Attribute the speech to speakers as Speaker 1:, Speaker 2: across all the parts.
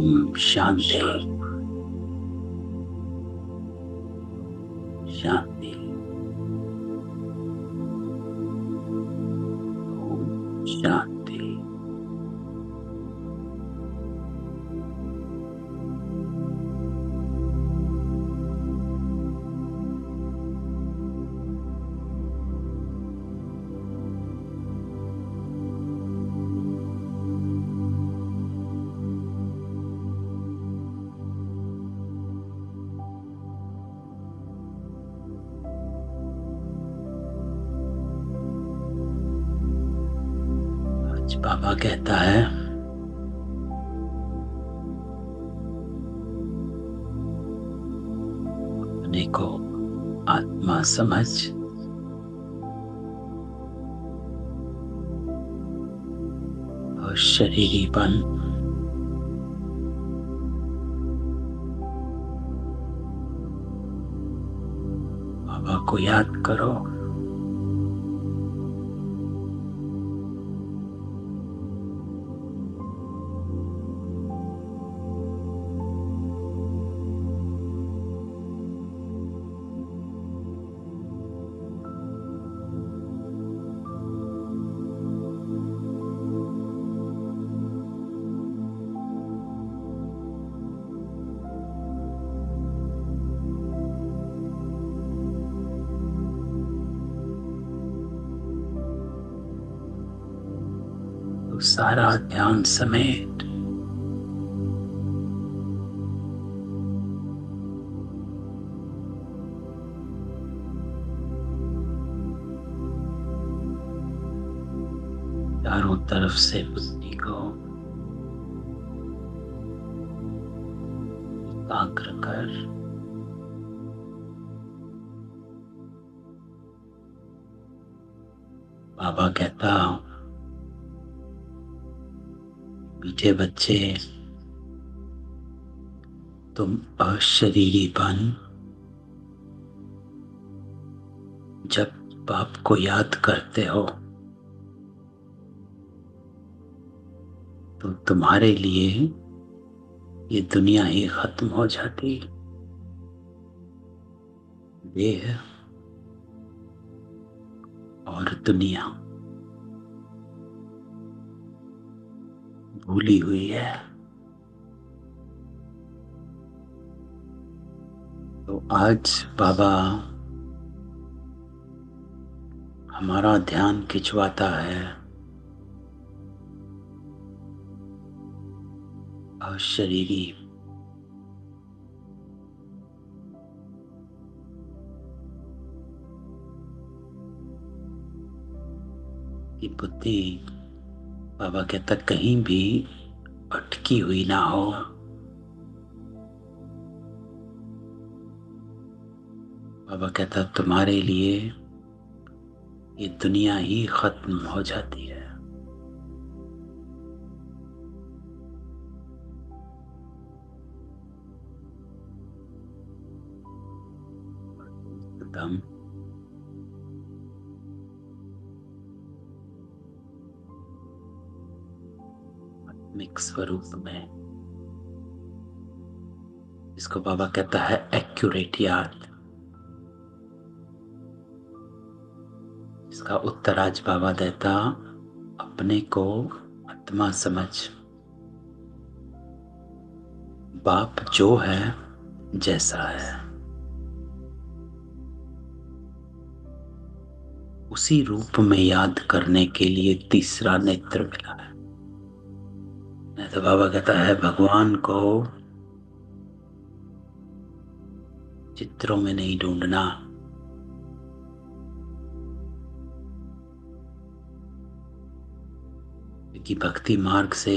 Speaker 1: ओम शांति शांति। ओम शांति। आज बाबा कहता है अपने को आत्मा समझ और शरीरी बन बाबा को याद करो। तो सारा ध्यान समेत चारों तरफ से बुद्धि को एकाग्र कर बाबा कहता मीठे बच्चे तुम अशरीरी बन जब बाप को याद करते हो तो तुम्हारे लिए ये दुनिया ही खत्म हो जाती। देह और दुनिया भूली हुई है। तो आज बाबा हमारा ध्यान खिंचवाता है अशरीरी की बुद्धि। बाबा कहता कहीं भी अटकी हुई ना हो। बाबा कहता तुम्हारे लिए ये दुनिया ही खत्म हो जाती है। एकदम आत्मिक स्वरूप में इसको बाबा कहता है एक्यूरेट याद। इसका उत्तर आज बाबा देता अपने को आत्मा समझ। बाप जो है जैसा है उसी रूप में याद करने के लिए तीसरा नेत्र मिला है। नहीं तो बाबा कहता है भगवान को चित्रों में नहीं ढूंढना, क्योंकि भक्ति मार्ग से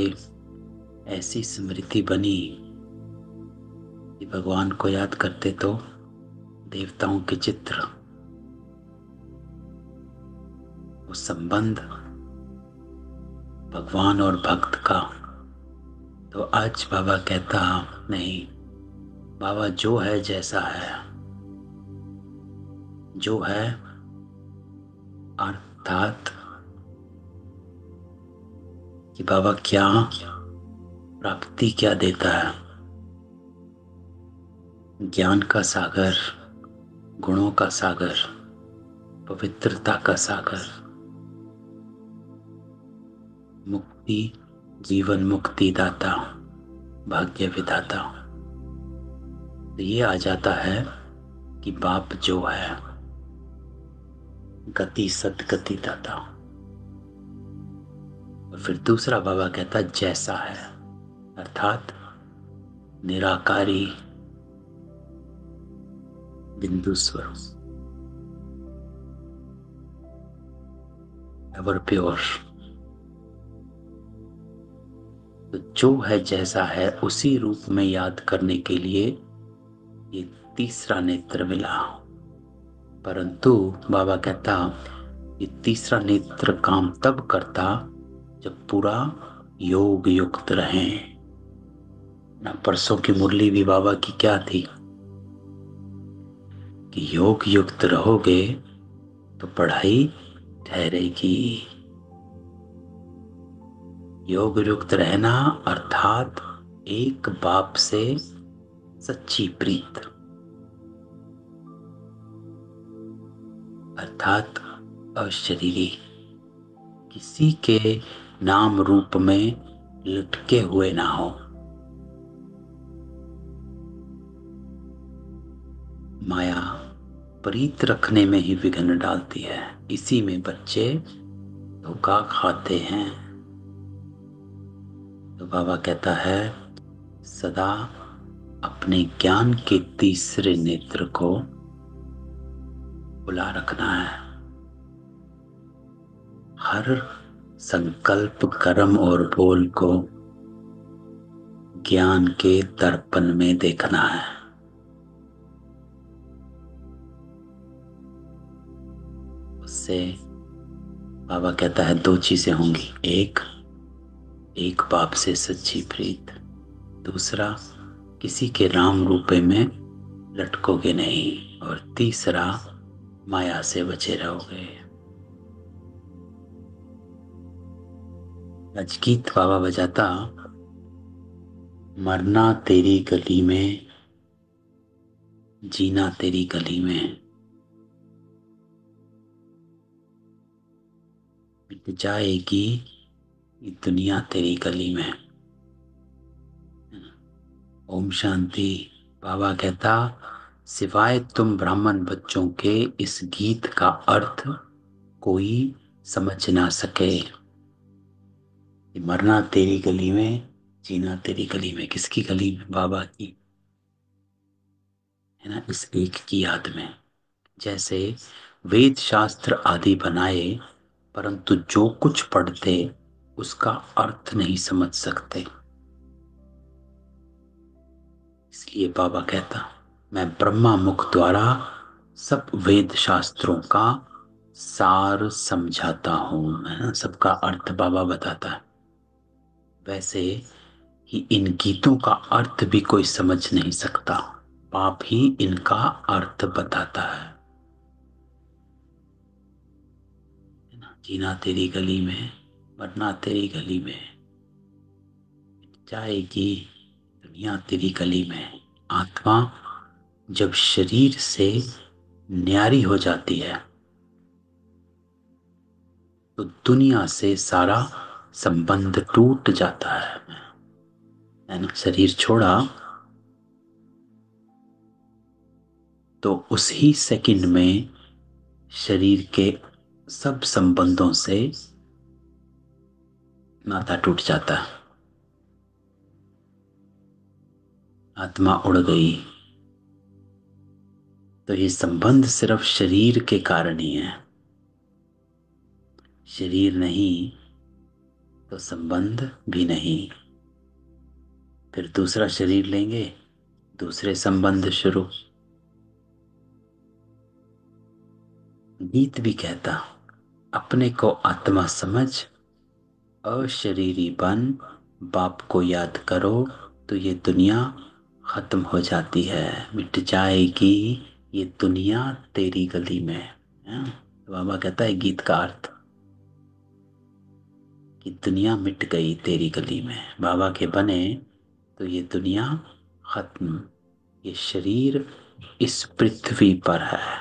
Speaker 1: ऐसी स्मृति बनी कि भगवान को याद करते तो देवताओं के चित्र, वो संबंध भगवान और भक्त का। तो आज बाबा कहता नहीं, बाबा जो है जैसा है, जो है अर्थात कि बाबा क्या प्राप्ति क्या देता है? ज्ञान का सागर, गुणों का सागर, पवित्रता का सागर, मुक्ति, जीवन मुक्ति दाता, भाग्य विधाता। तो ये आ जाता है कि बाप जो है गति सदगति दाता। और फिर दूसरा बाबा कहता है जैसा है, अर्थात निराकारी बिंदु स्वरूप, एवर प्योर। तो जो है जैसा है उसी रूप में याद करने के लिए ये तीसरा नेत्र मिला। परंतु बाबा कहता ये तीसरा नेत्र काम तब करता जब पूरा योग युक्त रहे ना। परसों की मुरली भी बाबा की क्या थी कि योग युक्त रहोगे तो पढ़ाई ठहरेगी। योग युक्त रहना अर्थात एक बाप से सच्ची प्रीत, अर्थात अशरीरी, किसी के नाम रूप में लटके हुए ना हो। माया प्रीत रखने में ही विघ्न डालती है, इसी में बच्चे धोखा खाते हैं। तो बाबा कहता है सदा अपने ज्ञान के तीसरे नेत्र को खुला रखना है। हर संकल्प, कर्म और बोल को ज्ञान के दर्पण में देखना है। उससे बाबा कहता है दो चीजें होंगी, एक बाप से सच्ची प्रीत, दूसरा किसी के राम रूपे में लटकोगे नहीं, और तीसरा माया से बचे रहोगे। आज गीत बाबा बजाता, मरना तेरी गली में, जीना तेरी गली में, मिट जाएगी ये दुनिया तेरी गली में। ओम शांति। बाबा कहता सिवाय तुम ब्राह्मण बच्चों के इस गीत का अर्थ कोई समझ ना सके। मरना तेरी गली में, जीना तेरी गली में, किसकी गली में? बाबा की, है ना, इस एक की याद में। जैसे वेद शास्त्र आदि बनाए परंतु जो कुछ पढ़ते उसका अर्थ नहीं समझ सकते, इसलिए बाबा कहता मैं ब्रह्मा मुख द्वारा सब वेद शास्त्रों का सार समझाता हूं, है ना, सबका अर्थ बाबा बताता है। वैसे ही इन गीतों का अर्थ भी कोई समझ नहीं सकता, बाप ही इनका अर्थ बताता है ना। जीना तेरी गली में, मरना तेरी गली में, जाएगी दुनिया तेरी गली में। आत्मा जब शरीर से न्यारी हो जाती है तो दुनिया से सारा संबंध टूट जाता है ना। शरीर छोड़ा तो उस ही सेकंड में शरीर के सब संबंधों से नाता टूट जाता है। आत्मा उड़ गई तो ये संबंध सिर्फ शरीर के कारण ही है। शरीर नहीं तो संबंध भी नहीं। फिर दूसरा शरीर लेंगे, दूसरे संबंध शुरू। गीत भी कहता अपने को आत्मा समझ, अशरीरी बन, बाप को याद करो तो ये दुनिया खत्म हो जाती है, मिट जाएगी ये दुनिया तेरी गली में। तो बाबा कहता है गीत का अर्थ कि दुनिया मिट गई तेरी गली में, बाबा के बने तो ये दुनिया खत्म, ये शरीर इस पृथ्वी पर है,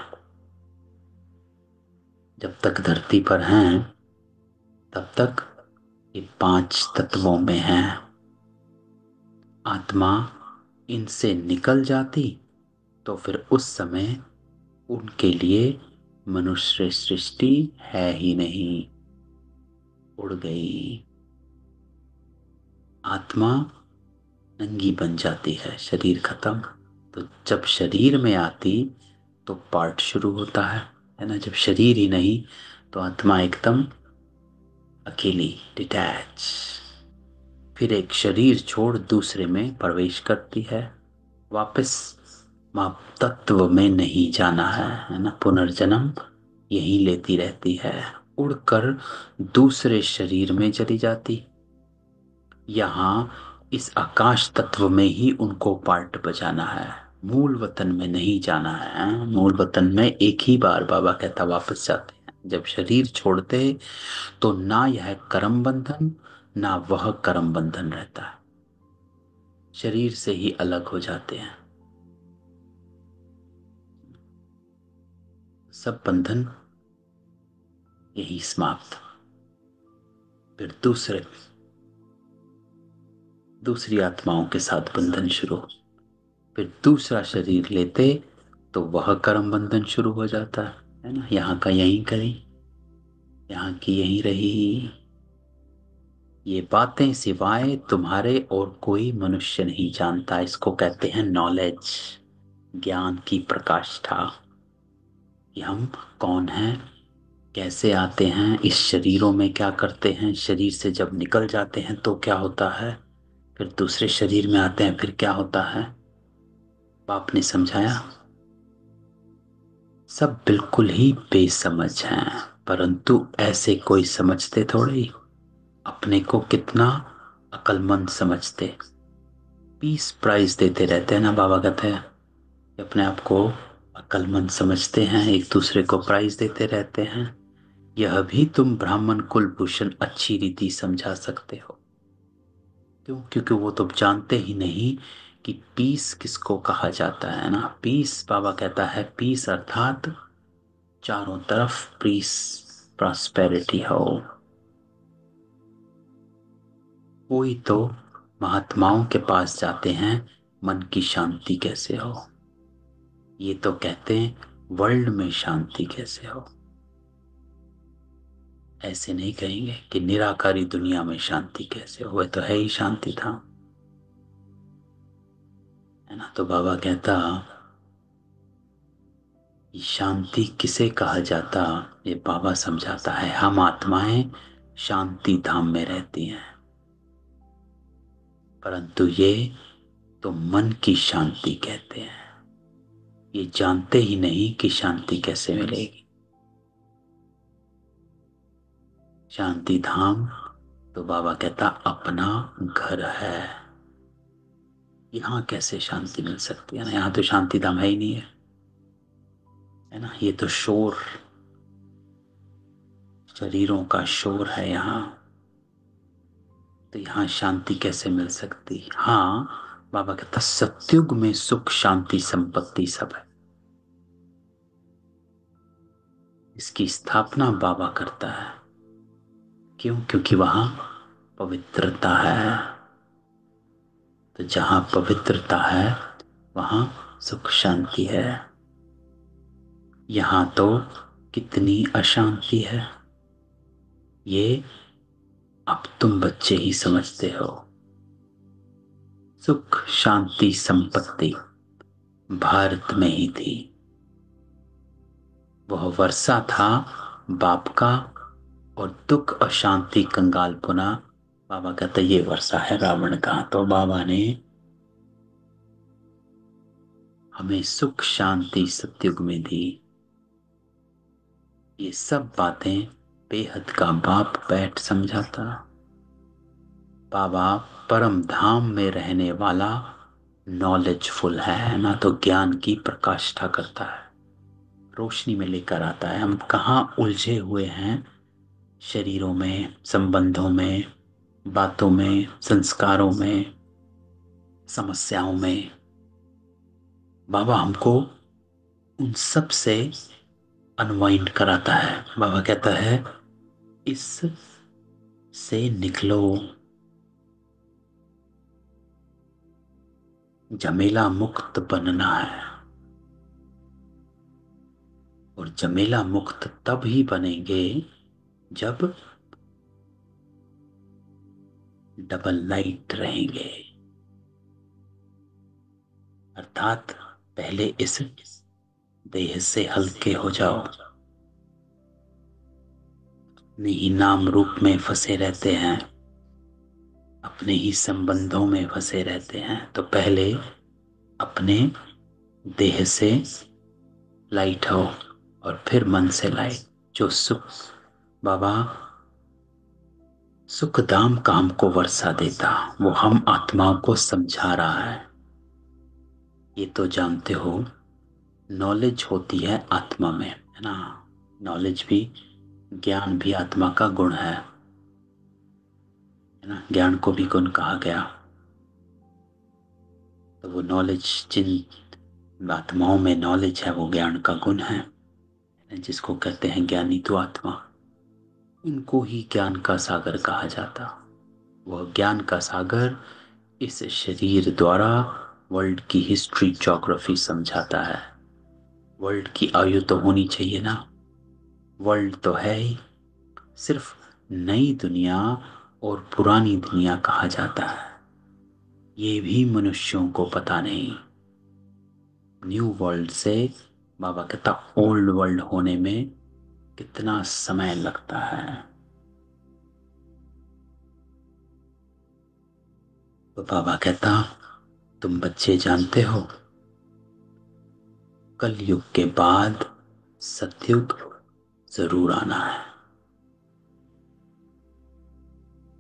Speaker 1: जब तक धरती पर हैं तब तक ये 5 तत्वों में है। आत्मा इनसे निकल जाती तो फिर उस समय उनके लिए मनुष्य सृष्टि है ही नहीं, उड़ गई। आत्मा नंगी बन जाती है, शरीर खत्म। तो जब शरीर में आती तो पार्ट शुरू होता है ना। जब शरीर ही नहीं तो आत्मा एकदम अकेली, डिटैच। फिर एक शरीर छोड़ दूसरे में प्रवेश करती है, वापस मां तत्व में नहीं जाना है ना। पुनर्जन्म यही लेती रहती है, उड़कर दूसरे शरीर में चली जाती। यहाँ इस आकाश तत्व में ही उनको पार्ट बजाना है, मूल वतन में नहीं जाना है। मूल वतन में एक ही बार बाबा कहता वापस जाते हैं। जब शरीर छोड़ते तो ना यह कर्म बंधन ना वह कर्म बंधन रहता है, शरीर से ही अलग हो जाते हैं। सब बंधन यही समाप्त। फिर दूसरी आत्माओं के साथ बंधन शुरू। फिर दूसरा शरीर लेते तो वह कर्म बंधन शुरू हो जाता है ना। यहाँ का यहीं करी, यहाँ की यहीं रही। ये बातें सिवाय तुम्हारे और कोई मनुष्य नहीं जानता। इसको कहते हैं नॉलेज, ज्ञान की प्रकाष्ठा। कि हम कौन हैं, कैसे आते हैं, इस शरीरों में क्या करते हैं, शरीर से जब निकल जाते हैं तो क्या होता है, फिर दूसरे शरीर में आते हैं फिर क्या होता है। बाप ने समझाया। सब बिल्कुल ही बेसमझ हैं, परंतु ऐसे कोई समझते थोड़ी। अपने को कितना अक्लमंद समझते, पीस प्राइज देते रहते हैं ना। बाबा कहते हैं कि अपने आप को अक्लमंद समझते हैं, एक दूसरे को प्राइज देते रहते हैं। यह भी तुम ब्राह्मण कुलभूषण अच्छी रीति समझा सकते हो। क्यों? क्योंकि वो तो जानते ही नहीं कि पीस किसको कहा जाता है ना। पीस, बाबा कहता है पीस अर्थात चारों तरफ पीस, प्रॉस्पेरिटी हो। कोई तो महात्माओं के पास जाते हैं मन की शांति कैसे हो, ये तो कहते हैं वर्ल्ड में शांति कैसे हो। ऐसे नहीं कहेंगे कि निराकारी दुनिया में शांति कैसे हो, वह तो है ही शांति था, है ना। तो बाबा कहता शांति किसे कहा जाता, ये बाबा समझाता है। हम आत्माएं शांति धाम में रहती हैं, परंतु ये तो मन की शांति कहते हैं। ये जानते ही नहीं कि शांति कैसे मिलेगी। शांति धाम तो बाबा कहता अपना घर है। यहाँ कैसे शांति मिल सकती है ना, यहाँ तो शांति धाम है ही नहीं है ना। ये तो शोर, शरीरों का शोर है यहाँ। तो यहाँ शांति कैसे मिल सकती। हाँ, बाबा कहता सत्युग में सुख शांति संपत्ति सब है। इसकी स्थापना बाबा करता है। क्यों? क्योंकि वहां पवित्रता है। तो जहां पवित्रता है वहां सुख शांति है। यहां तो कितनी अशांति है, ये अब तुम बच्चे ही समझते हो। सुख शांति संपत्ति भारत में ही थी। वह वर्षा था बाप का, और दुख अशांति कंगाल पुना। बाबा कहते ये वर्षा है रावण का। तो बाबा ने हमें सुख शांति सतयुग में दी। ये सब बातें बेहद का बाप बैठ समझाता। बाबा परम धाम में रहने वाला नॉलेजफुल है ना, तो ज्ञान की प्रकाष्ठा करता है, रोशनी में लेकर आता है। हम कहाँ उलझे हुए हैं शरीरों में, संबंधों में, बातों में, संस्कारों में, समस्याओं में। बाबा हमको उन सब से अनवाइंड कराता है। बाबा कहता है इस से निकलो, झमेला मुक्त बनना है। और झमेला मुक्त तब ही बनेंगे जब डबल लाइट रहेंगे। अर्थात पहले इस देह से हल्के हो जाओ। अपने ही नाम रूप में फंसे रहते हैं, अपने ही संबंधों में फंसे रहते हैं। तो पहले अपने देह से लाइट हो और फिर मन से लाइट। जो सुख बाबा सुख दाम काम को वर्षा देता, वो हम आत्माओं को समझा रहा है। ये तो जानते हो, नॉलेज होती है आत्मा में, है ना। नॉलेज भी, ज्ञान भी आत्मा का गुण है ना। ज्ञान को भी गुण कहा गया। तो वो नॉलेज, जिन आत्माओं में नॉलेज है, वो ज्ञान का गुण है। जिसको कहते हैं ज्ञानी तो आत्मा, इनको ही ज्ञान का सागर कहा जाता। वह ज्ञान का सागर इस शरीर द्वारा वर्ल्ड की हिस्ट्री, ज्योग्राफी समझाता है। वर्ल्ड की आयु तो होनी चाहिए ना। वर्ल्ड तो है ही, सिर्फ नई दुनिया और पुरानी दुनिया कहा जाता है। ये भी मनुष्यों को पता नहीं। न्यू वर्ल्ड से बाबा कहता ओल्ड वर्ल्ड होने में कितना समय लगता है। तो बाबा कहता तुम बच्चे जानते हो, कलयुग के बाद सतयुग जरूर आना है।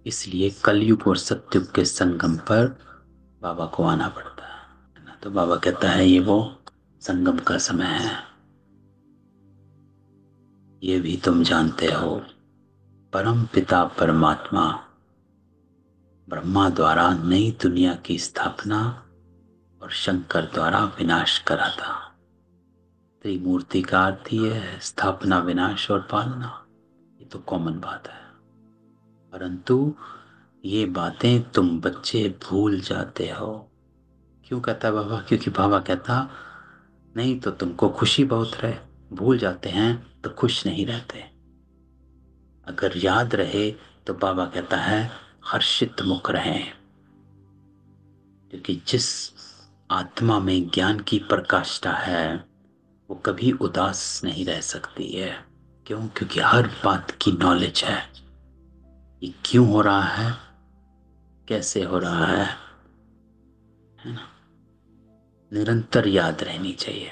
Speaker 1: इसलिए कलयुग और सतयुग के संगम पर बाबा को आना पड़ता है ना। तो बाबा कहता है ये वो संगम का समय है। ये भी तुम जानते हो, परम पिता परमात्मा ब्रह्मा द्वारा नई दुनिया की स्थापना और शंकर द्वारा विनाश करा था। त्रिमूर्ति का अर्थ ही है स्थापना, विनाश और पालना। ये तो कॉमन बात है, परंतु ये बातें तुम बच्चे भूल जाते हो। क्यों कहता बाबा? क्योंकि बाबा कहता नहीं तो तुमको खुशी बहुत रहे, भूल जाते हैं तो खुश नहीं रहते। अगर याद रहे तो बाबा कहता है हर्षित मुख रहें। क्योंकि जिस आत्मा में ज्ञान की प्रकाष्ठा है वो कभी उदास नहीं रह सकती है। क्यों? क्योंकि हर बात की नॉलेज है। ये क्यों हो रहा है, कैसे हो रहा है ना। निरंतर याद रहनी चाहिए।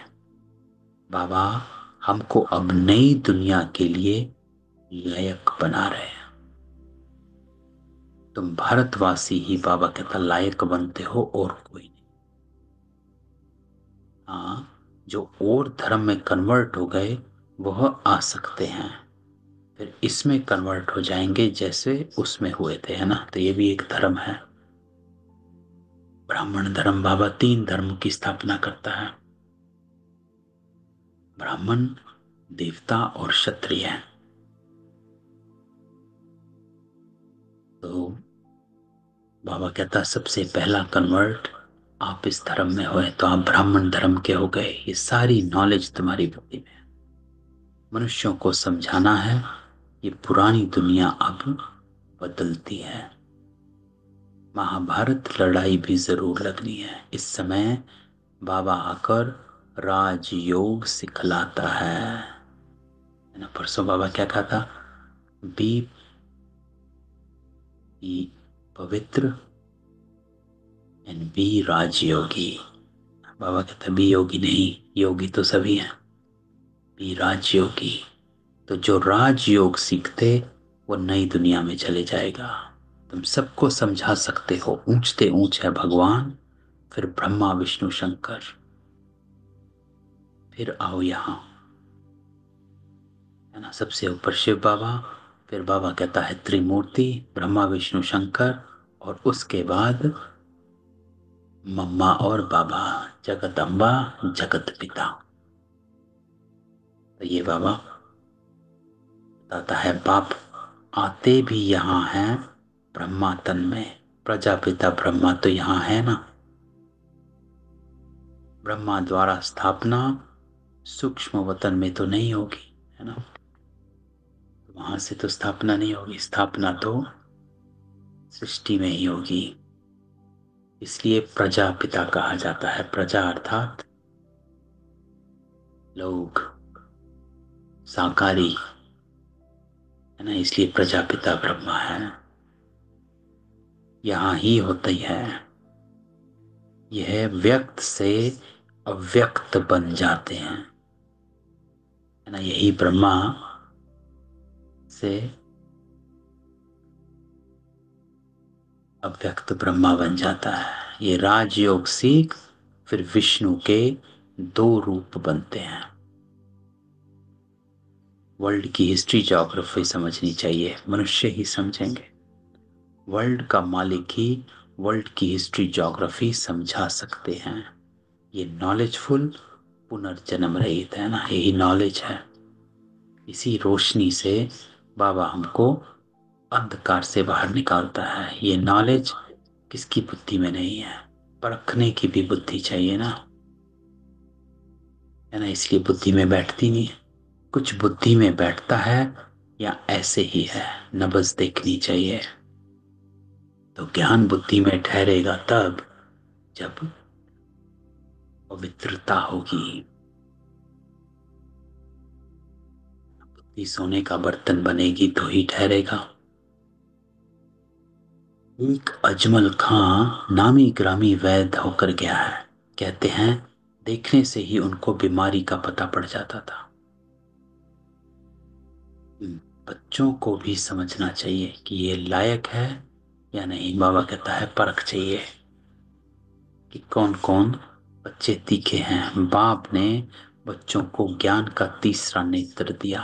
Speaker 1: बाबा हमको अब नई दुनिया के लिए लायक बना रहे हैं। तुम भारतवासी ही बाबा कहता लायक बनते हो और कोई नहीं। हाँ, जो और धर्म में कन्वर्ट हो गए वह आ सकते हैं, फिर इसमें कन्वर्ट हो जाएंगे जैसे उसमें हुए थे, है ना। तो ये भी एक धर्म है, ब्राह्मण धर्म। बाबा 3 धर्म की स्थापना करता है, ब्राह्मण, देवता और क्षत्रिय। तो बाबा कहता सबसे पहला कन्वर्ट आप इस धर्म में हुए तो आप ब्राह्मण धर्म के हो गए। ये सारी नॉलेज तुम्हारी बुद्धि में है। मनुष्यों को समझाना है ये पुरानी दुनिया अब बदलती है। महाभारत लड़ाई भी जरूर लगनी है। इस समय बाबा आकर राजयोग सिखलाता है ना। परसों बाबा क्या कहा था? बी पवित्र एंड बी राजयोगी। बाबा कहता बी योगी नहीं, योगी तो सभी हैं, बी राजयोगी। तो जो राजयोग सीखते वो नई दुनिया में चले जाएगा। तुम सबको समझा सकते हो, ऊंचते ऊंच है भगवान, फिर ब्रह्मा विष्णु शंकर, फिर आओ यहां, है ना। सबसे ऊपर शिव बाबा, फिर बाबा कहता है त्रिमूर्ति, ब्रह्मा विष्णु शंकर, और उसके बाद मम्मा और बाबा, जगत अम्बा, जगत पिता। तो ये बाबा बताता है बाप आते भी यहाँ हैं ब्रह्मा तन में। प्रजापिता ब्रह्मा तो यहाँ है ना, ब्रह्मा द्वारा स्थापना सूक्ष्म वतन में तो नहीं होगी, है ना। वहां से तो स्थापना नहीं होगी, स्थापना तो सृष्टि में ही होगी। इसलिए प्रजापिता कहा जाता है। प्रजा अर्थात लोग, साकारी, है ना, इसलिए प्रजापिता ब्रह्मा है। यहां ही होती है। यह व्यक्त से अव्यक्त बन जाते हैं, है ना। यही ब्रह्मा से अव्यक्त ब्रह्मा बन जाता है। ये राजयोग सीख फिर विष्णु के दो रूप बनते हैं। वर्ल्ड की हिस्ट्री ज्योग्राफी समझनी चाहिए, मनुष्य ही समझेंगे। वर्ल्ड का मालिक ही वर्ल्ड की हिस्ट्री ज्योग्राफी समझा सकते हैं। ये नॉलेजफुल पुनर्जन्म रहित है ना, यही नॉलेज है। इसी रोशनी से बाबा हमको अंधकार से बाहर निकालता है। ये नॉलेज किसकी बुद्धि में नहीं है, परखने की भी बुद्धि चाहिए ना, है ना। इसलिए बुद्धि में बैठती नहीं है। कुछ बुद्धि में बैठता है या ऐसे ही है, नब्ज देखनी चाहिए। तो ज्ञान बुद्धि में ठहरेगा तब जब पवित्रता होगी। बुद्धि सोने का बर्तन बनेगी तो ही ठहरेगा। एक अजमल खां नामी ग्रामी वैद्य होकर गया है। कहते हैं देखने से ही उनको बीमारी का पता पड़ जाता था। बच्चों को भी समझना चाहिए कि ये लायक है या नहीं। बाबा कहता है परख चाहिए कि कौन कौन बच्चे तीखे हैं। बाप ने बच्चों को ज्ञान का तीसरा नेत्र दिया,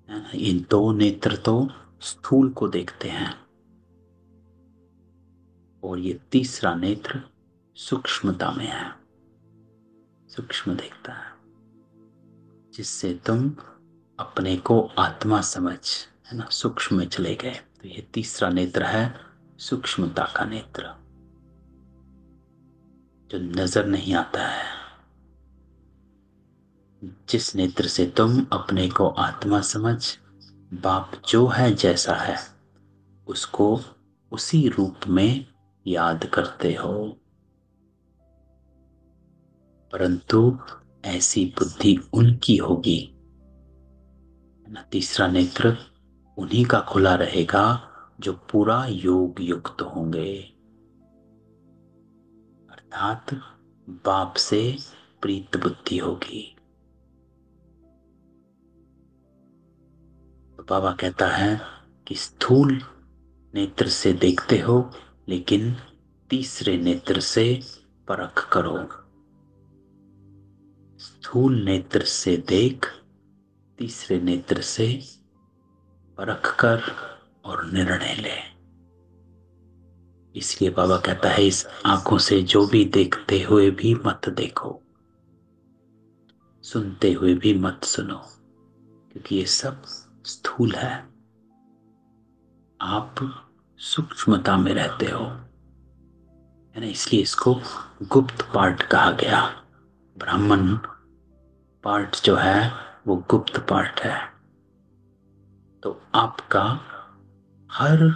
Speaker 1: है ना। ये दो नेत्र तो स्थूल को देखते हैं और ये तीसरा नेत्र सूक्ष्मता में है, सूक्ष्म देखता है, जिससे तुम अपने को आत्मा समझ, है ना, सूक्ष्म में चले गए। तो ये तीसरा नेत्र है सूक्ष्मता का नेत्र, जो नजर नहीं आता है। जिस नेत्र से तुम अपने को आत्मा समझ, बाप जो है जैसा है उसको उसी रूप में याद करते हो। परंतु ऐसी बुद्धि उनकी होगी, है ना। तीसरा नेत्र उन्हीं का खुला रहेगा जो पूरा योग युक्त होंगे, अर्थात बाप से प्रीत बुद्धि होगी। तो बाबा कहता है कि स्थूल नेत्र से देखते हो लेकिन तीसरे नेत्र से परख करो। स्थूल नेत्र से देख, तीसरे नेत्र से परख कर और निर्णय ले। इसलिए बाबा कहता है इस आंखों से जो भी देखते हुए भी मत देखो, सुनते हुए भी मत सुनो, क्योंकि ये सब स्थूल है। आप सूक्ष्मता में रहते हो, है ना। इसलिए इसको गुप्त पार्ट कहा गया। ब्राह्मण पार्ट जो है वो गुप्त पार्ट है। तो आपका हर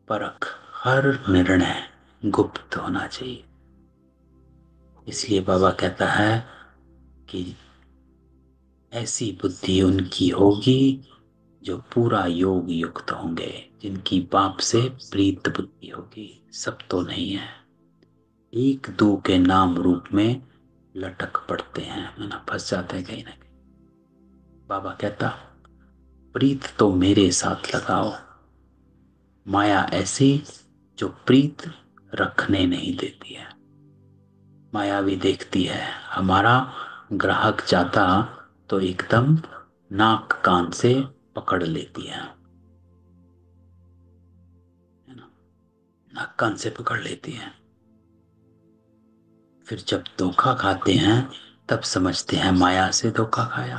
Speaker 1: परख, हर निर्णय गुप्त होना चाहिए। इसलिए बाबा कहता है कि ऐसी बुद्धि उनकी होगी जो पूरा योग युक्त होंगे, जिनकी बाप से प्रीत बुद्धि होगी। सब तो नहीं है, एक दो के नाम रूप में लटक पड़ते हैं, है ना, फंस जाते हैं कहीं ना कहीं। बाबा कहता प्रीत तो मेरे साथ लगाओ। माया ऐसी जो प्रीत रखने नहीं देती है। माया भी देखती है, हमारा ग्राहक जाता तो एकदम नाक कान से पकड़ लेती है ना, नाक कान से पकड़ लेती है। फिर जब धोखा खाते हैं तब समझते हैं माया से धोखा खाया।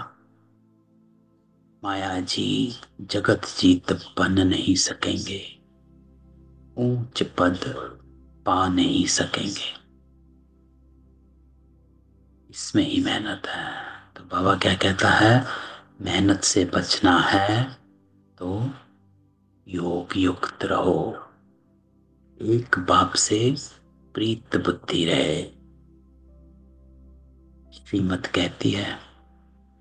Speaker 1: माया जी जगत जीत बन नहीं सकेंगे, ऊंच पद पा नहीं सकेंगे, इसमें ही मेहनत है। तो बाबा क्या कहता है, मेहनत से बचना है तो योग युक्त रहो, एक बाप से प्रीत बुद्धि रहे। श्रीमत कहती है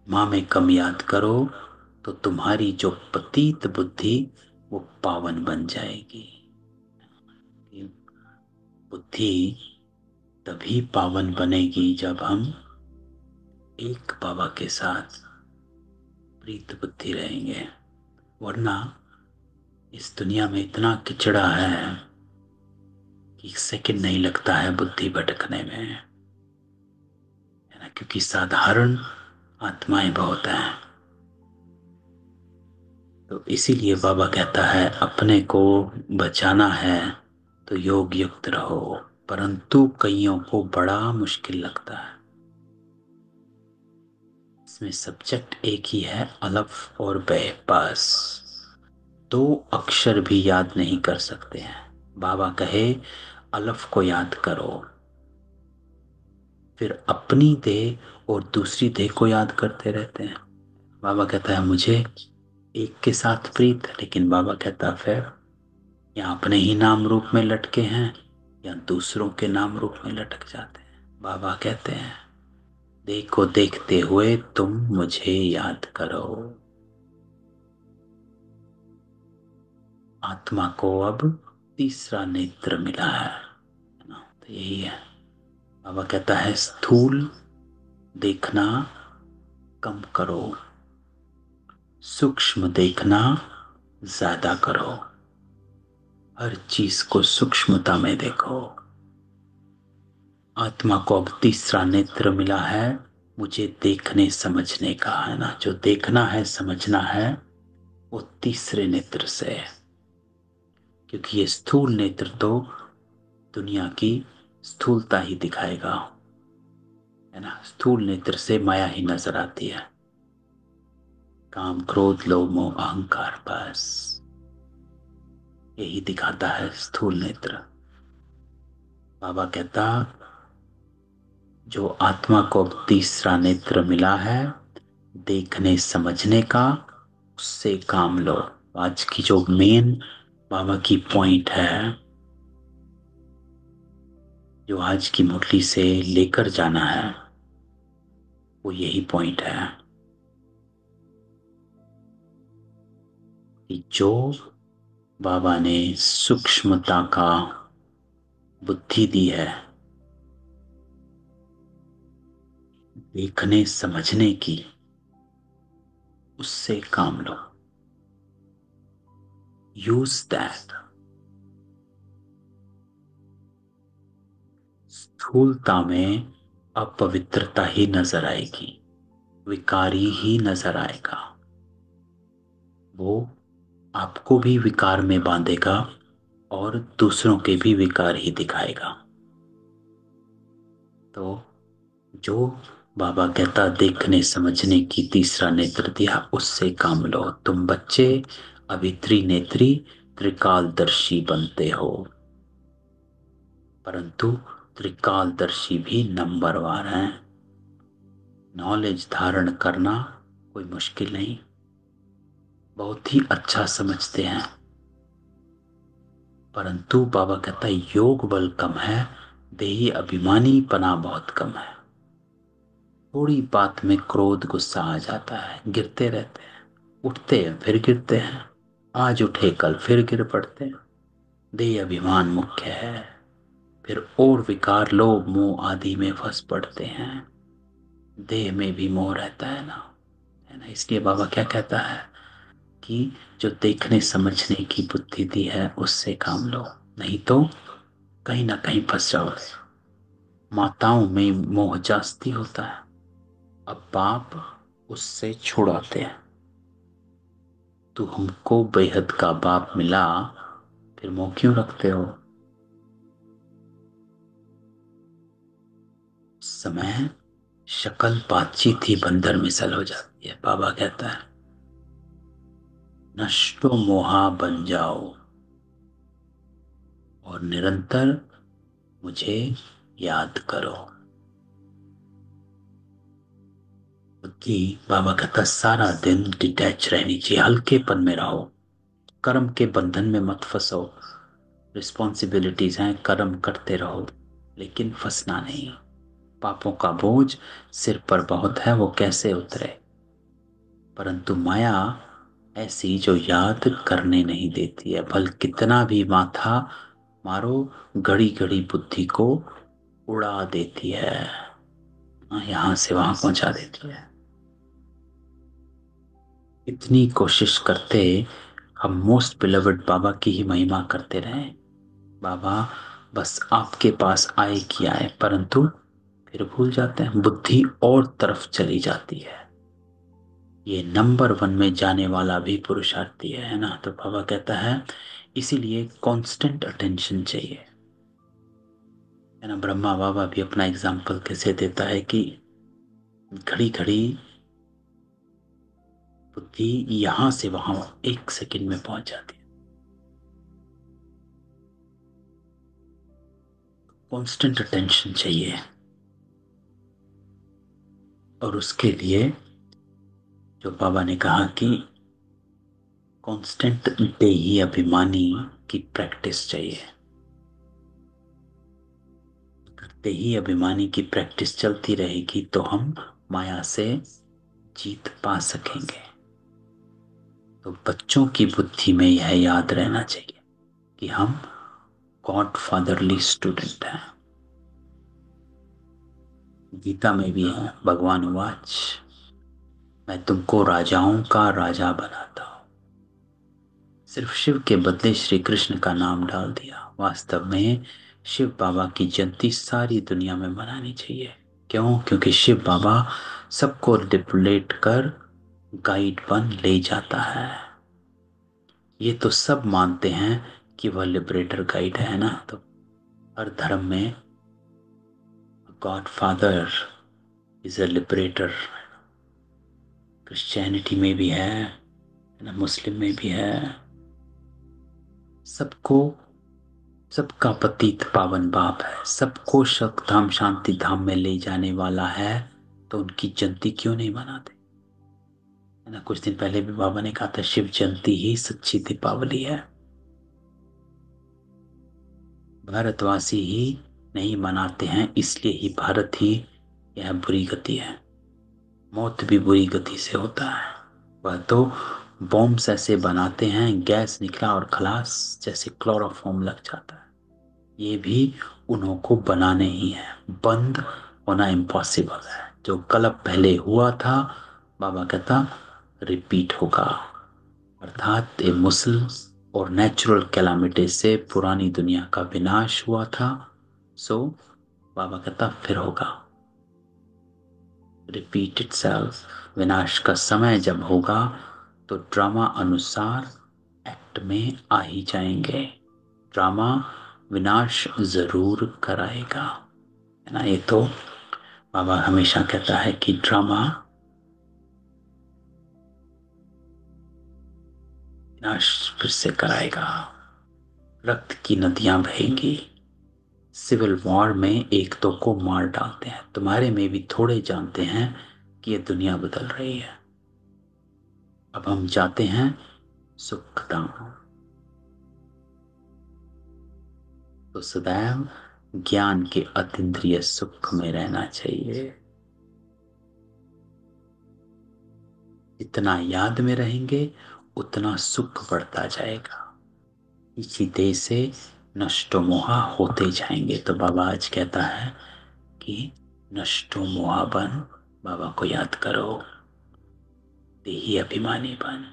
Speaker 1: माँ में कम याद करो तो तुम्हारी जो पतित बुद्धि वो पावन बन जाएगी। बुद्धि तभी पावन बनेगी जब हम एक बाबा के साथ प्रीत बुद्धि रहेंगे, वरना इस दुनिया में इतना किचड़ा है कि एक सेकंड नहीं लगता है बुद्धि भटकने में, है ना, क्योंकि साधारण आत्माएं बहुत हैं। तो इसीलिए बाबा कहता है अपने को बचाना है तो योग युक्त रहो, परंतु कईयों को बड़ा मुश्किल लगता है। इसमें सब्जेक्ट एक ही है, अलफ और बे, बस दो अक्षर भी याद नहीं कर सकते हैं। बाबा कहे अलफ को याद करो, फिर अपनी देह और दूसरी देह को याद करते रहते हैं। बाबा कहता है मुझे एक के साथ प्रीत है, लेकिन बाबा कहता है फिर या अपने ही नाम रूप में लटके हैं या दूसरों के नाम रूप में लटक जाते हैं। बाबा कहते हैं देखो देखते हुए तुम मुझे याद करो। आत्मा को अब तीसरा नेत्र मिला है ना, तो यही है। बाबा कहता है स्थूल देखना कम करो, सूक्ष्म देखना ज्यादा करो, हर चीज को सूक्ष्मता में देखो। आत्मा को अब तीसरा नेत्र मिला है, मुझे देखने समझने का, है ना, जो देखना है समझना है वो तीसरे नेत्र से है। क्योंकि ये स्थूल नेत्र तो दुनिया की स्थूलता ही दिखाएगा, है ना, स्थूल नेत्र से माया ही नजर आती है, काम क्रोध लोभ मोह अहंकार, बस यही दिखाता है स्थूल नेत्र। बाबा कहता जो आत्मा को अब तीसरा नेत्र मिला है देखने समझने का, उससे काम लो। आज की जो मेन बाबा की पॉइंट है, जो आज की मुरली से लेकर जाना है, वो यही पॉइंट है कि जो बाबा ने सूक्ष्मता का बुद्धि दी है, देखने समझने की, उससे काम लो, यूज दैट। स्थूलता में अपवित्रता ही नजर आएगी, विकारी ही नजर आएगा, वो आपको भी विकार में बांधेगा और दूसरों के भी विकार ही दिखाएगा। तो जो बाबा कहता देखने समझने की तीसरा नेत्र दिया, उससे काम लो। तुम बच्चे अभी त्रिनेत्री त्रिकालदर्शी बनते हो, परंतु त्रिकालदर्शी भी नंबरवार हैं। नॉलेज धारण करना कोई मुश्किल नहीं, बहुत ही अच्छा समझते हैं, परंतु बाबा कहता है योग बल कम है, देही अभिमानी पना बहुत कम है। थोड़ी बात में क्रोध गुस्सा आ जाता है, गिरते रहते हैं, उठते हैं फिर गिरते हैं, आज उठे कल फिर गिर पड़ते हैं। देह अभिमान मुख्य है, फिर और विकार लोभ मोह आदि में फंस पड़ते हैं। देह में भी मोह रहता है ना, है ना। इसलिए बाबा क्या कहता है कि जो देखने समझने की बुद्धि दी है उससे काम लो, नहीं तो कहीं ना कहीं फंस जाओगे। माताओं में मोह जास्ती होता है। अब बाप उससे छुड़ाते हैं। तू हमको बेहद का बाप मिला, फिर मुंह क्यों रखते हो? समय शक्ल बातचीत ही बंदर मिसल हो जाती है। बाबा कहता है नष्टो मोहा बन जाओ और निरंतर मुझे याद करो। कि बाबा कहता सारा दिन डिटैच रहनी चाहिए, हल्केपन में रहो, कर्म के बंधन में मत फंसो। रिस्पॉन्सिबिलिटीज हैं, कर्म करते रहो, लेकिन फंसना नहीं। पापों का बोझ सिर पर बहुत है, वो कैसे उतरे? परंतु माया ऐसी जो याद करने नहीं देती है, भल कितना भी माथा मारो, घड़ी घड़ी बुद्धि को उड़ा देती है, यहां से वहां पहुंचा देती है। इतनी कोशिश करते हम मोस्ट बिलवड बाबा की ही महिमा करते रहे। बाबा बस आपके पास आए कि आए, परंतु फिर भूल जाते हैं, बुद्धि और तरफ चली जाती है। ये नंबर वन में जाने वाला भी पुरुषार्थी है ना। तो बाबा कहता है इसीलिए कांस्टेंट अटेंशन चाहिए, है ना। ब्रह्मा बाबा भी अपना एग्जाम्पल कैसे देता है कि घड़ी घड़ी बुद्धि यहां से वहां एक सेकंड में पहुंच जाती है। कांस्टेंट अटेंशन चाहिए, और उसके लिए जो बाबा ने कहा कि कांस्टेंट देही अभिमानी की प्रैक्टिस चाहिए। देही अभिमानी की प्रैक्टिस चलती रहेगी तो हम माया से जीत पा सकेंगे। तो बच्चों की बुद्धि में यह याद रहना चाहिए कि हम गॉड फादरली स्टूडेंट हैं। गीता में भी है, भगवान उवाच मैं तुमको राजाओं का राजा बनाता हूं। सिर्फ शिव के बदले श्री कृष्ण का नाम डाल दिया। वास्तव में शिव बाबा की जयंती सारी दुनिया में मनानी चाहिए। क्यों? क्योंकि शिव बाबा सबको लिबरेट कर गाइड बन ले जाता है। ये तो सब मानते हैं कि वह लिबरेटर गाइड है ना। तो हर धर्म में God father is a liberator. Christianity में भी है ना, मुस्लिम में भी है। सबको, सबका पतित पावन बाप है, सबको शक धाम शांति धाम में ले जाने वाला है। तो उनकी जयंती क्यों नहीं मनाते, है ना। कुछ दिन पहले भी बाबा ने कहा था शिव जयंती ही सच्ची दीपावली है। भारतवासी ही नहीं मनाते हैं, इसलिए ही भारत ही यह बुरी गति है। मौत भी बुरी गति से होता है। वह तो बॉम्ब्स ऐसे बनाते हैं, गैस निकला और खलास, जैसे क्लोरोफॉर्म लग जाता है। ये भी उन्हों को बनाने ही है, बंद होना इम्पॉसिबल है। जो कलप पहले हुआ था, बाबा कहता रिपीट होगा। अर्थात ए मुसल और नेचुरल कैलामिटी से पुरानी दुनिया का विनाश हुआ था, सो बाबा कहता फिर होगा। Repeat itself. विनाश का समय जब होगा तो ड्रामा अनुसार एक्ट में आ ही जाएंगे। ड्रामा विनाश जरूर कराएगा, है ना। ये तो बाबा हमेशा कहता है कि ड्रामा विनाश फिर से कराएगा। रक्त की नदियां बहेंगी। सिविल वॉर में एक दो को मार डालते हैं, तुम्हारे में भी थोड़े जानते हैं कि ये दुनिया बदल रही है। अब हम जाते हैं सुख धाम। तो सदैव ज्ञान के अतीन्द्रिय सुख में रहना चाहिए। जितना याद में रहेंगे उतना सुख बढ़ता जाएगा। इसी देह से नष्टो मोहा होते जाएंगे। तो बाबा आज कहता है कि नष्टो मोहा बन, बाबा को याद करो, देही अभिमानी बन,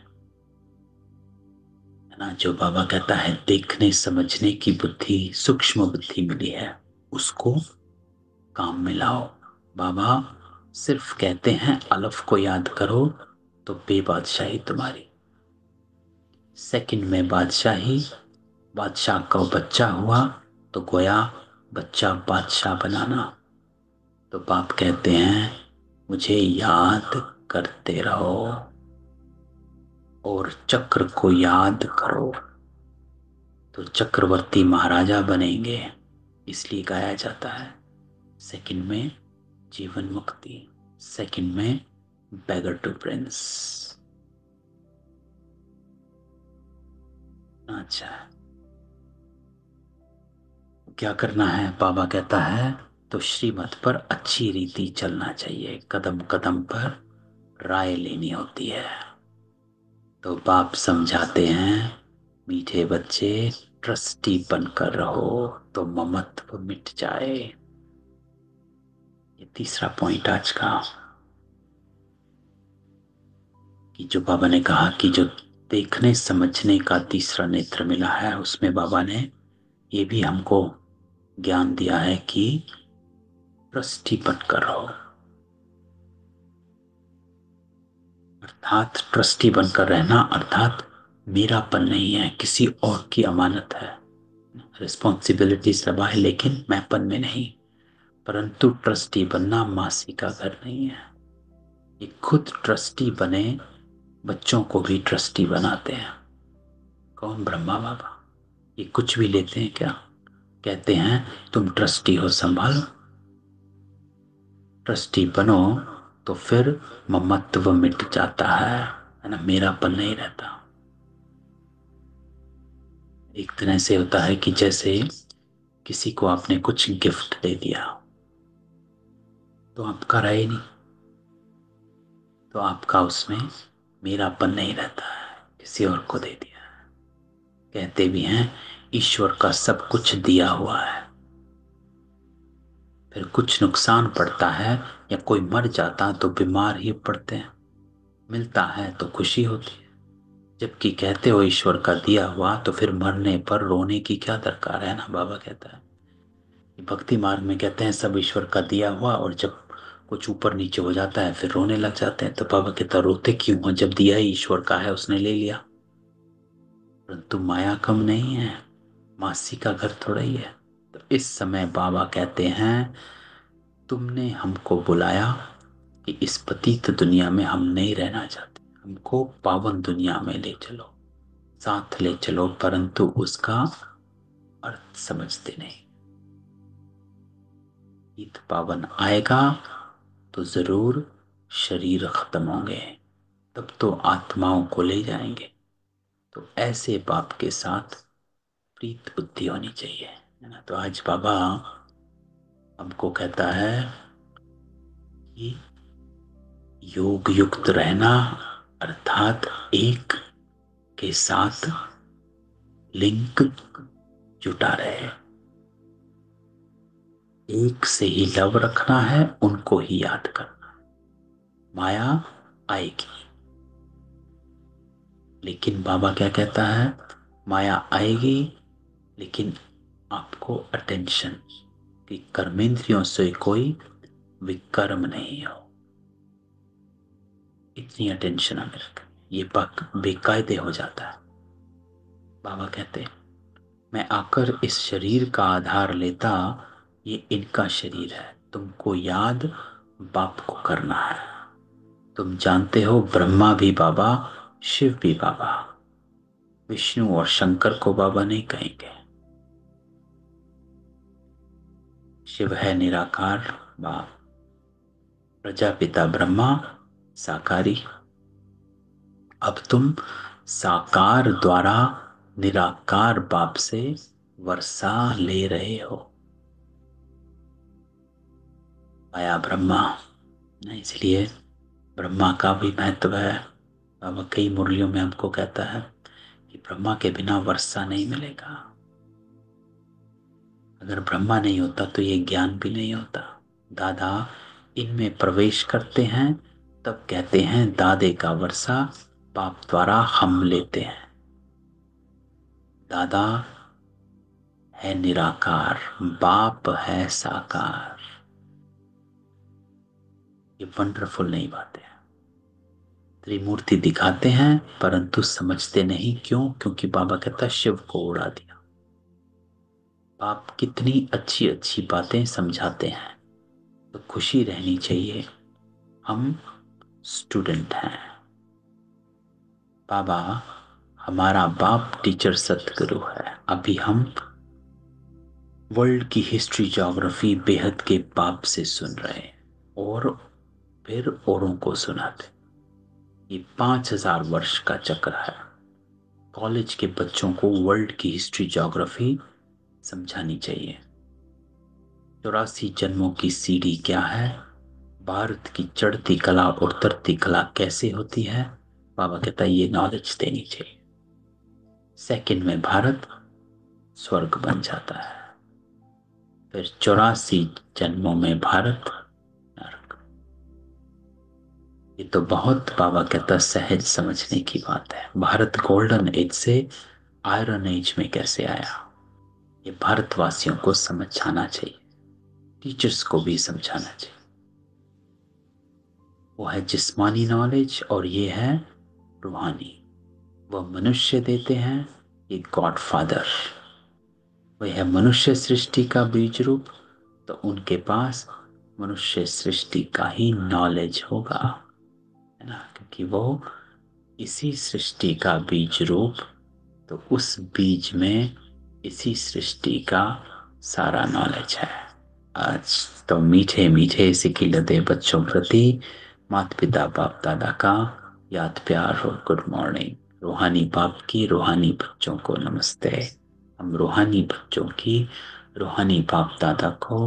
Speaker 1: है ना। जो बाबा कहता है देखने समझने की बुद्धि, सूक्ष्म बुद्धि मिली है, उसको काम में लाओ। बाबा सिर्फ कहते हैं अलफ को याद करो तो बेबादशाही तुम्हारी। सेकंड में बादशाही, बादशाह का बच्चा हुआ तो गोया बच्चा बादशाह बनाना। तो बाप कहते हैं मुझे याद करते रहो और चक्र को याद करो तो चक्रवर्ती महाराजा बनेंगे। इसलिए गाया जाता है सेकंड में जीवन मुक्ति, सेकंड में बैगर टू प्रिंस। अच्छा, क्या करना है? बाबा कहता है तो श्रीमत पर अच्छी रीति चलना चाहिए, कदम कदम पर राय लेनी होती है। तो बाप समझाते हैं मीठे बच्चे ट्रस्टी बनकर रहो तो ममत्व मिट जाए। ये तीसरा पॉइंट आज का, कि जो बाबा ने कहा कि जो देखने समझने का तीसरा नेत्र मिला है, उसमें बाबा ने ये भी हमको ज्ञान दिया है कि ट्रस्टी बनकर रहो। अर्थात ट्रस्टी बनकर रहना अर्थात मेरापन नहीं है, किसी और की अमानत है। रिस्पॉन्सिबिलिटी सब है लेकिन मैंपन में नहीं। परंतु ट्रस्टी बनना मासी का घर नहीं है। ये खुद ट्रस्टी बने, बच्चों को भी ट्रस्टी बनाते हैं। कौन? ब्रह्मा बाबा। ये कुछ भी लेते हैं क्या? कहते हैं तुम ट्रस्टी हो, संभालो। ट्रस्टी बनो तो फिर ममत्व मिट जाता है ना, मेरापन नहीं रहता। एक तरह से होता है कि जैसे किसी को आपने कुछ गिफ्ट दे दिया तो आपका रहे नहीं, तो आपका उसमें मेरापन नहीं रहता है, किसी और को दे दिया। कहते भी हैं ईश्वर का सब कुछ दिया हुआ है, फिर कुछ नुकसान पड़ता है या कोई मर जाता तो बीमार ही पड़ते हैं, मिलता है तो खुशी होती है। जबकि कहते हो ईश्वर का दिया हुआ तो फिर मरने पर रोने की क्या दरकार है ना। बाबा कहता है भक्ति मार्ग में कहते हैं सब ईश्वर का दिया हुआ, और जब कुछ ऊपर नीचे हो जाता है फिर रोने लग जाते हैं। तो बाबा कहता रोते क्यों हो, जब दिया ही ईश्वर का है, उसने ले लिया। परंतु माया कम नहीं है, मासी का घर थोड़ा ही है। तो इस समय बाबा कहते हैं तुमने हमको बुलाया कि इस पतित दुनिया में हम नहीं रहना चाहते, हमको पावन दुनिया में ले चलो, साथ ले चलो, परंतु उसका अर्थ समझते नहीं। ईद पावन आएगा तो जरूर शरीर खत्म होंगे, तब तो आत्माओं को ले जाएंगे। तो ऐसे बाप के साथ प्रीत बुद्धि होनी चाहिए, है ना। तो आज बाबा हमको कहता है कि योग युक्त रहना अर्थात एक के साथ लिंक जुटा रहे, एक से ही लव रखना है, उनको ही याद करना। माया आएगी, लेकिन बाबा क्या कहता है, माया आएगी लेकिन आपको अटेंशन, कि कर्मेंद्रियों से कोई विकर्म नहीं हो, इतनी अटेंशन हमें रखनी। ये बेकायदे हो जाता है। बाबा कहते मैं आकर इस शरीर का आधार लेता, ये इनका शरीर है, तुमको याद बाप को करना है। तुम जानते हो ब्रह्मा भी बाबा, शिव भी बाबा, विष्णु और शंकर को बाबा नहीं कहेंगे। शिव है निराकार बाप, प्रजापिता ब्रह्मा साकारी। अब तुम साकार द्वारा निराकार बाप से वर्षा ले रहे हो। आया ब्रह्मा ना, इसलिए ब्रह्मा का भी महत्व है। बाबा कई मुरलियों में हमको कहता है कि ब्रह्मा के बिना वर्षा नहीं मिलेगा। अगर ब्रह्मा नहीं होता तो ये ज्ञान भी नहीं होता। दादा इनमें प्रवेश करते हैं तब कहते हैं दादे का वर्षा बाप द्वारा हम लेते हैं। दादा है निराकार, बाप है साकार। ये वंडरफुल नहीं बातें हैं। त्रिमूर्ति दिखाते हैं परंतु समझते नहीं, क्यों? क्योंकि बाबा कहता है शिव को उड़ा दिया। आप कितनी अच्छी अच्छी बातें समझाते हैं, तो खुशी रहनी चाहिए। हम स्टूडेंट हैं। बाबा हमारा बाप टीचर सतगुरु है। अभी हम वर्ल्ड की हिस्ट्री ज्योग्राफी बेहद के बाप से सुन रहे हैं और फिर औरों को सुनाते। ये 5,000 वर्ष का चक्र है। कॉलेज के बच्चों को वर्ल्ड की हिस्ट्री ज्योग्राफी समझानी चाहिए। 84 जन्मों की सीढ़ी क्या है, भारत की चढ़ती कला और उतरती कला कैसे होती है, बाबा कहता है ये नॉलेज देनी चाहिए। सेकंड में भारत स्वर्ग बन जाता है, फिर 84 जन्मों में भारत नरक। ये तो बहुत बाबा कहता सहज समझने की बात है। भारत गोल्डन एज से आयरन एज में कैसे आया, ये भारतवासियों को समझाना चाहिए, टीचर्स को भी समझाना चाहिए। वो है जिस्मानी नॉलेज और ये है रूहानी। वह मनुष्य देते हैं, ये गॉड फादर। वह है मनुष्य सृष्टि का बीज रूप, तो उनके पास मनुष्य सृष्टि का ही नॉलेज होगा, है ना, क्योंकि वो इसी सृष्टि का बीज रूप, तो उस बीज में इसी सृष्टि का सारा नॉलेज है। आज तो मीठे मीठे सिकी लदे बच्चों प्रति माता पिता बाप दादा का याद प्यार और गुड मॉर्निंग। रूहानी बाप की रूहानी बच्चों को नमस्ते। हम रूहानी बच्चों की रूहानी बाप दादा को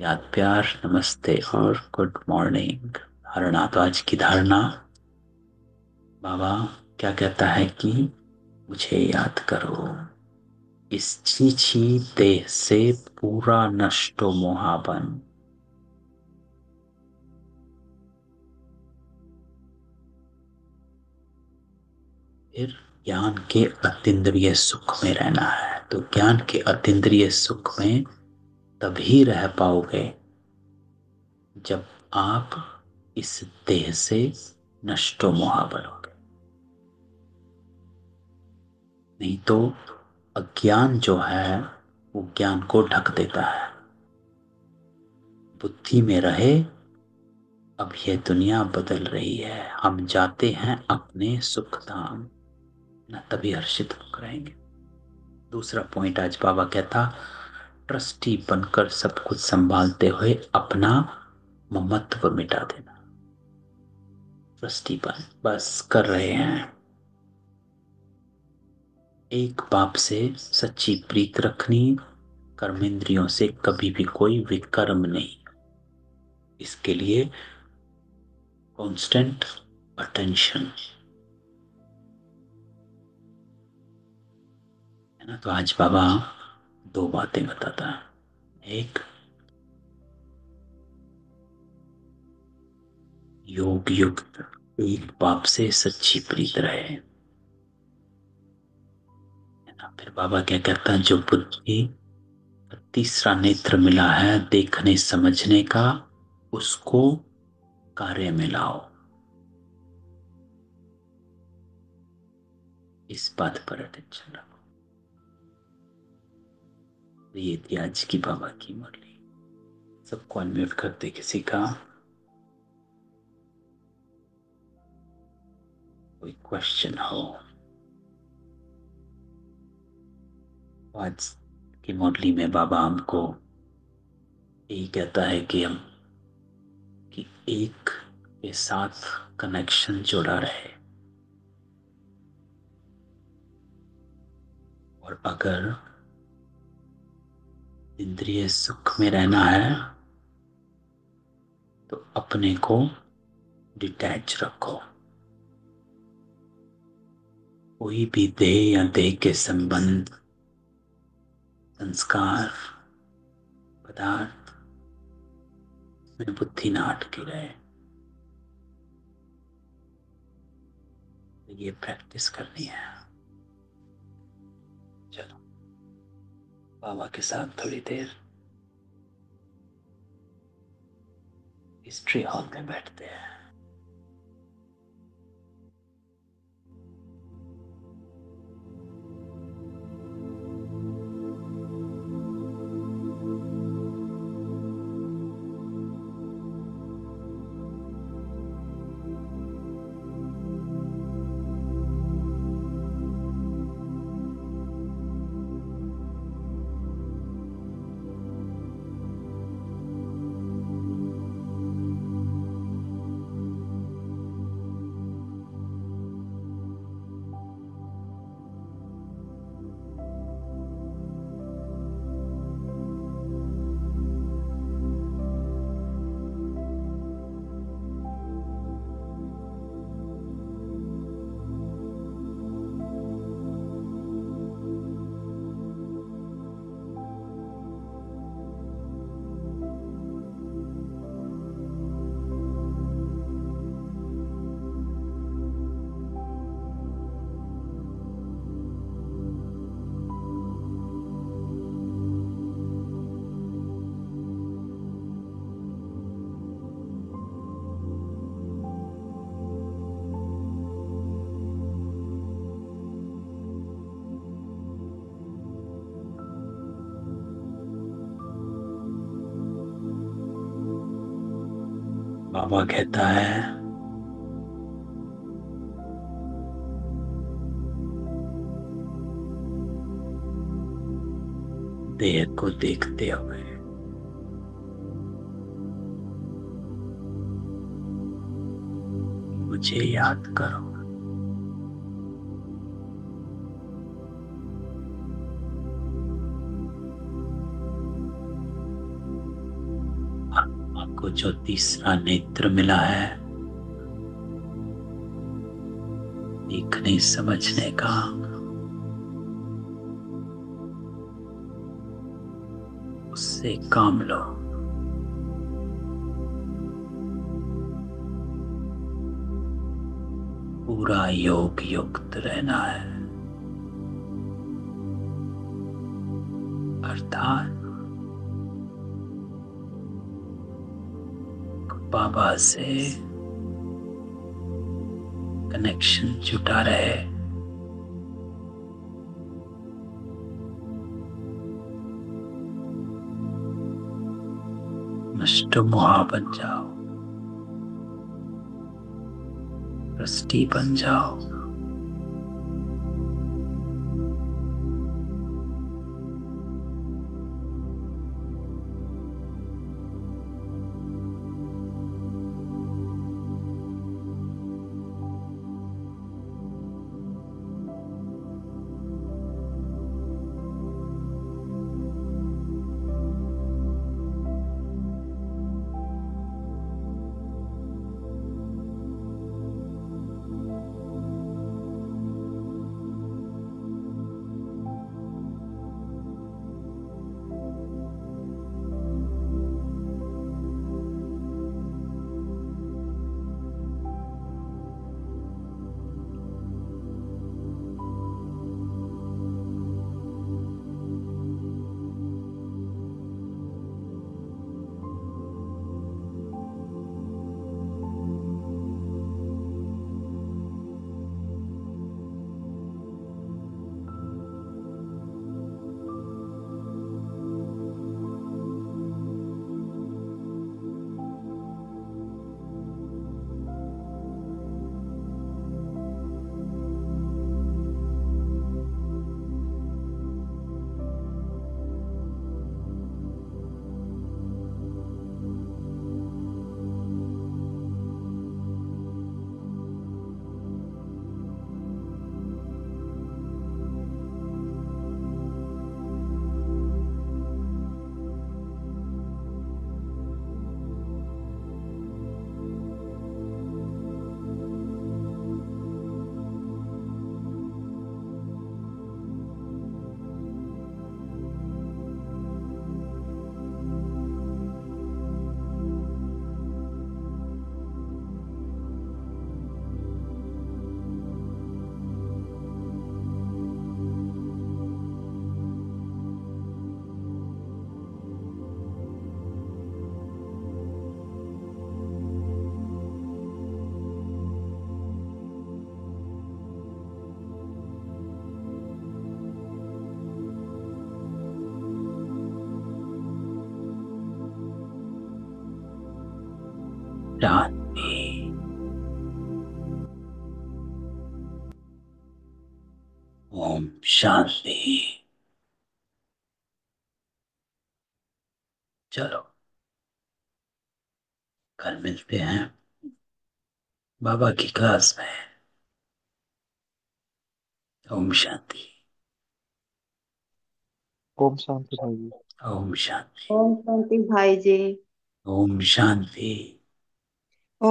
Speaker 1: याद प्यार नमस्ते और गुड मॉर्निंग। धारणा, तो आज की धारणा बाबा क्या कहता है कि मुझे याद करो, इस छीछी देह से पूरा नष्टो मोहाबन। फिर ज्ञान के अतीन्द्रिय सुख में रहना है। तो ज्ञान के अतीन्द्रिय सुख में तभी रह पाओगे जब आप इस देह से नष्टो मोहा बनोगे। नहीं तो अज्ञान जो है वो ज्ञान को ढक देता है। बुद्धि में रहे अब यह दुनिया बदल रही है, हम जाते हैं अपने सुख धाम, ना तभी हर्षित होकर रहेंगे। दूसरा पॉइंट आज बाबा कहता, ट्रस्टी बनकर सब कुछ संभालते हुए अपना ममत्व मिटा देना। ट्रस्टी बन बस कर रहे हैं, एक बाप से सच्ची प्रीत रखनी, कर्मेंद्रियों से कभी भी कोई विकर्म नहीं। इसके लिए कांस्टेंट अटेंशन, है ना। तो आज बाबा दो बातें बताता है। एक, योग युक्त एक बाप से सच्ची प्रीत रहे, है ना। फिर बाबा क्या कहता है, जो बुद्धि तीसरा नेत्र मिला है देखने समझने का, उसको कार्य में लाओ। इस बात पर अटेंशन रखो। ये थी आज की बाबा की मुरली। सबको अनम्यूट करते किसी का कोई क्वेश्चन हो। आज की मुरली में बाबा हमको यही कहता है कि हम कि एक के साथ कनेक्शन जुड़ा रहे, और अगर इंद्रिय सुख में रहना है तो अपने को डिटैच रखो। कोई भी देह या देह के संबंध, संस्कार, पदार्थ में बुद्धि ना अटकी रहे। ये प्रैक्टिस करनी है। चलो बाबा के साथ थोड़ी देर हिस्ट्री हॉल में बैठते हैं। बाबा कहता है, देह को देखते हुए मुझे याद करो। आत्मा को जो तीसरा नेत्र मिला है, देखने समझने का, उससे काम लो। पूरा योग युक्त रहना है, अर्थात बाबा से कनेक्शन जुटा रहे। नष्टमोहा बन जाओ, ट्रस्टी बन जाओ। ओम शांति। चलो, कल मिलते हैं बाबा की क्लास में। ओम शांति।
Speaker 2: ओम शांति भाई जी।
Speaker 1: ओम शांति।
Speaker 3: ओम शांति भाई जी।
Speaker 1: ओम शांति।